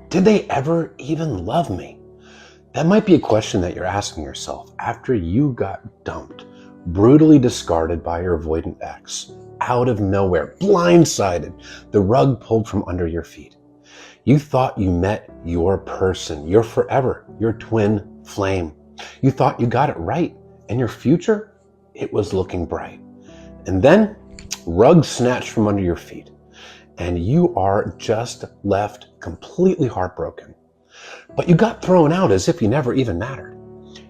Did they ever even love me? That might be a question that you're asking yourself after you got dumped, brutally discarded by your avoidant ex, out of nowhere, blindsided, the rug pulled from under your feet. You thought you met your person, your forever, your twin flame. You thought you got it right, and your future, it was looking bright. And then, rug snatched from under your feet, and you are just left completely heartbroken. But you got thrown out as if you never even mattered.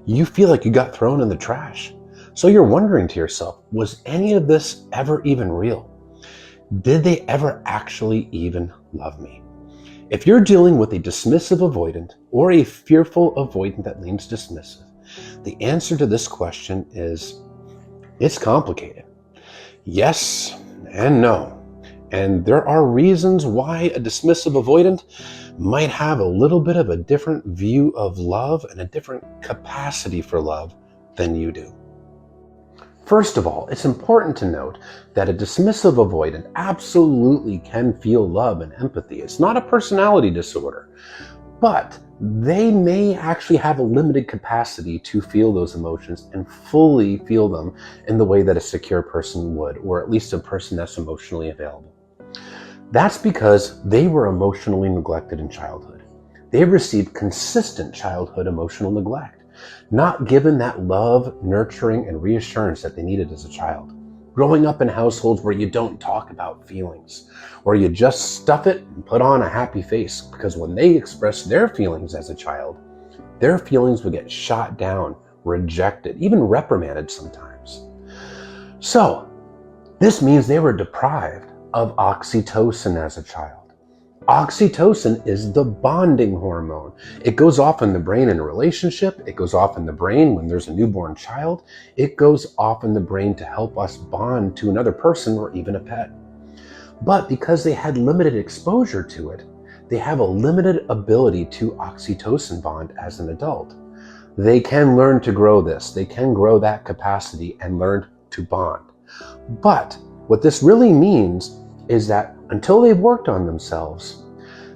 You feel like you got thrown in the trash. So you're wondering to yourself, was any of this ever even real? Did they ever actually even love me? If you're dealing with a dismissive avoidant or a fearful avoidant that leans dismissive, the answer to this question is, it's complicated. Yes and no. And there are reasons why a dismissive avoidant might have a little bit of a different view of love and a different capacity for love than you do. First of all, it's important to note that a dismissive avoidant absolutely can feel love and empathy. It's not a personality disorder, but they may actually have a limited capacity to feel those emotions and fully feel them in the way that a secure person would, or at least a person that's emotionally available. That's because they were emotionally neglected in childhood. They received consistent childhood emotional neglect, not given that love, nurturing, and reassurance that they needed as a child. Growing up in households where you don't talk about feelings, where you just stuff it and put on a happy face, because when they express their feelings as a child, their feelings would get shot down, rejected, even reprimanded sometimes. So, this means they were deprived of oxytocin as a child. Oxytocin is the bonding hormone. It goes off in the brain in a relationship. It goes off in the brain when there's a newborn child. It goes off in the brain to help us bond to another person or even a pet. But because they had limited exposure to it, they have a limited ability to oxytocin bond as an adult. They can learn to grow this. They can grow that capacity and learn to bond. But what this really means is that until they've worked on themselves,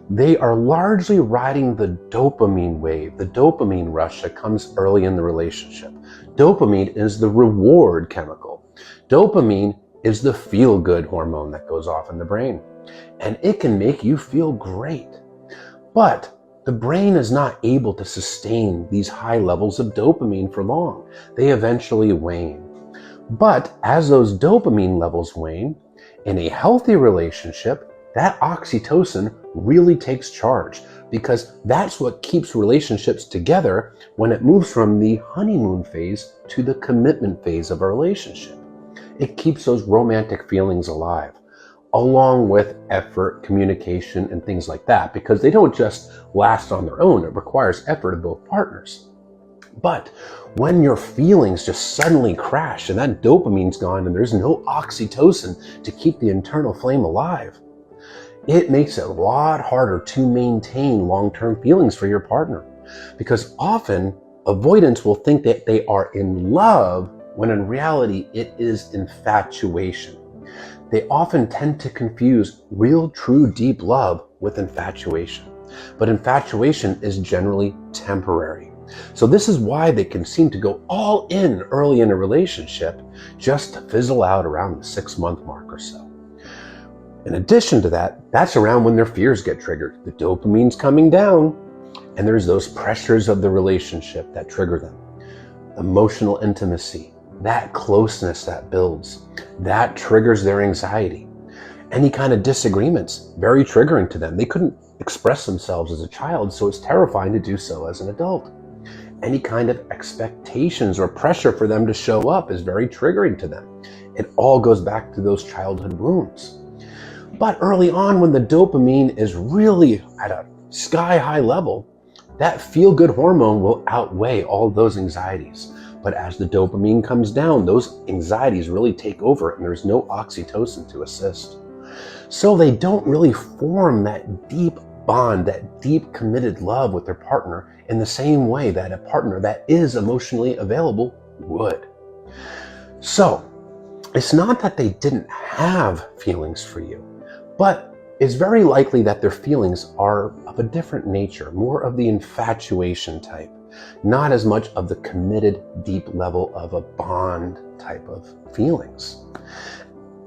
they are largely riding the dopamine wave, the dopamine rush that comes early in the relationship. Dopamine is the reward chemical. Dopamine is the feel-good hormone that goes off in the brain, and it can make you feel great. But the brain is not able to sustain these high levels of dopamine for long. They eventually wane. But as those dopamine levels wane, in a healthy relationship, that oxytocin really takes charge, because that's what keeps relationships together when it moves from the honeymoon phase to the commitment phase of a relationship. It keeps those romantic feelings alive, along with effort, communication, and things like that, because they don't just last on their own. It requires effort of both partners. But when your feelings just suddenly crash and that dopamine's gone and there's no oxytocin to keep the internal flame alive, it makes it a lot harder to maintain long-term feelings for your partner. Because often avoidants will think that they are in love when in reality it is infatuation. They often tend to confuse real, true, deep love with infatuation. But infatuation is generally temporary. So this is why they can seem to go all in early in a relationship, just to fizzle out around the 6-month mark or so. In addition to that, that's around when their fears get triggered. The dopamine's coming down, and there's those pressures of the relationship that trigger them. Emotional intimacy, that closeness that builds, that triggers their anxiety. Any kind of disagreements, very triggering to them. They couldn't express themselves as a child, so it's terrifying to do so as an adult. Any kind of expectations or pressure for them to show up is very triggering to them. It all goes back to those childhood wounds. But early on, when the dopamine is really at a sky-high level, that feel-good hormone will outweigh all those anxieties. But as the dopamine comes down, those anxieties really take over and there's no oxytocin to assist. So they don't really form that deep bond, that deep committed love with their partner in the same way that a partner that is emotionally available would. So it's not that they didn't have feelings for you, but it's very likely that their feelings are of a different nature, more of the infatuation type, not as much of the committed, deep level of a bond type of feelings.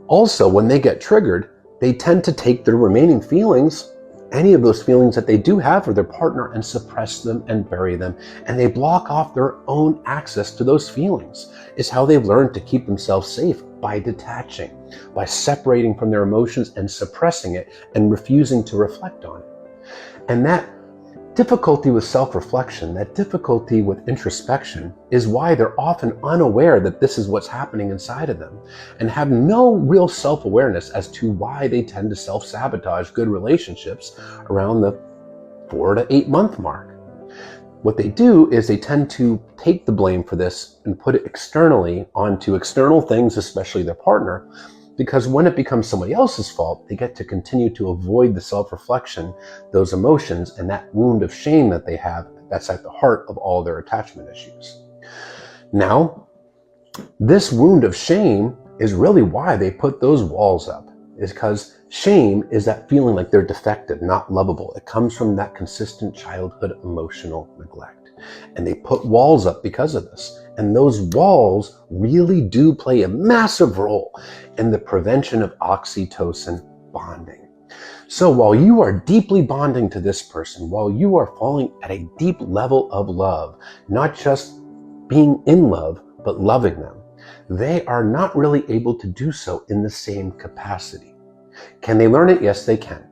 Also, when they get triggered, they tend to take their remaining feelings, any of those feelings that they do have for their partner, and suppress them and bury them. And they block off their own access to those feelings. It's how they've learned to keep themselves safe, by detaching, by separating from their emotions and suppressing it and refusing to reflect on it. And that difficulty with self-reflection, that difficulty with introspection, is why they're often unaware that this is what's happening inside of them, and have no real self-awareness as to why they tend to self-sabotage good relationships around the 4 to 8 month mark. What they do is they tend to take the blame for this and put it externally onto external things, especially their partner, because when it becomes somebody else's fault, they get to continue to avoid the self-reflection, those emotions, and that wound of shame that they have that's at the heart of all their attachment issues. Now, this wound of shame is really why they put those walls up, is because shame is that feeling like they're defective, not lovable. It comes from that consistent childhood emotional neglect. And they put walls up because of this. And those walls really do play a massive role in the prevention of oxytocin bonding. So while you are deeply bonding to this person, while you are falling at a deep level of love, not just being in love, but loving them, they are not really able to do so in the same capacity. Can they learn it? Yes, they can.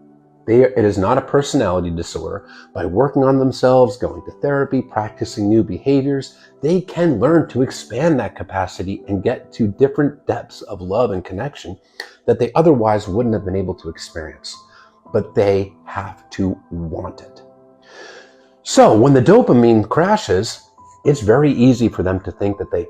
It is not a personality disorder. By working on themselves, going to therapy, practicing new behaviors, they can learn to expand that capacity and get to different depths of love and connection that they otherwise wouldn't have been able to experience. But they have to want it. So when the dopamine crashes, it's very easy for them to think that they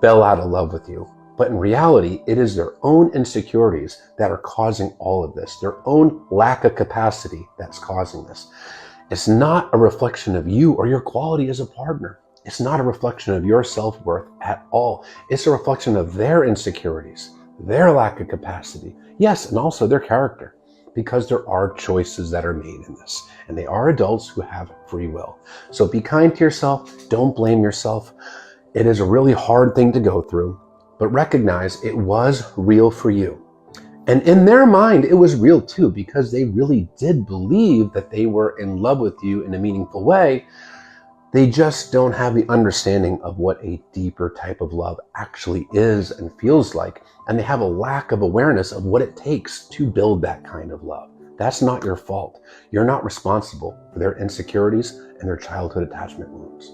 fell out of love with you. But in reality, it is their own insecurities that are causing all of this, their own lack of capacity that's causing this. It's not a reflection of you or your quality as a partner. It's not a reflection of your self-worth at all. It's a reflection of their insecurities, their lack of capacity, yes, and also their character, because there are choices that are made in this, and they are adults who have free will. So be kind to yourself. Don't blame yourself. It is a really hard thing to go through. But recognize it was real for you. And in their mind, it was real too, because they really did believe that they were in love with you in a meaningful way. They just don't have the understanding of what a deeper type of love actually is and feels like. And they have a lack of awareness of what it takes to build that kind of love. That's not your fault. You're not responsible for their insecurities and their childhood attachment wounds.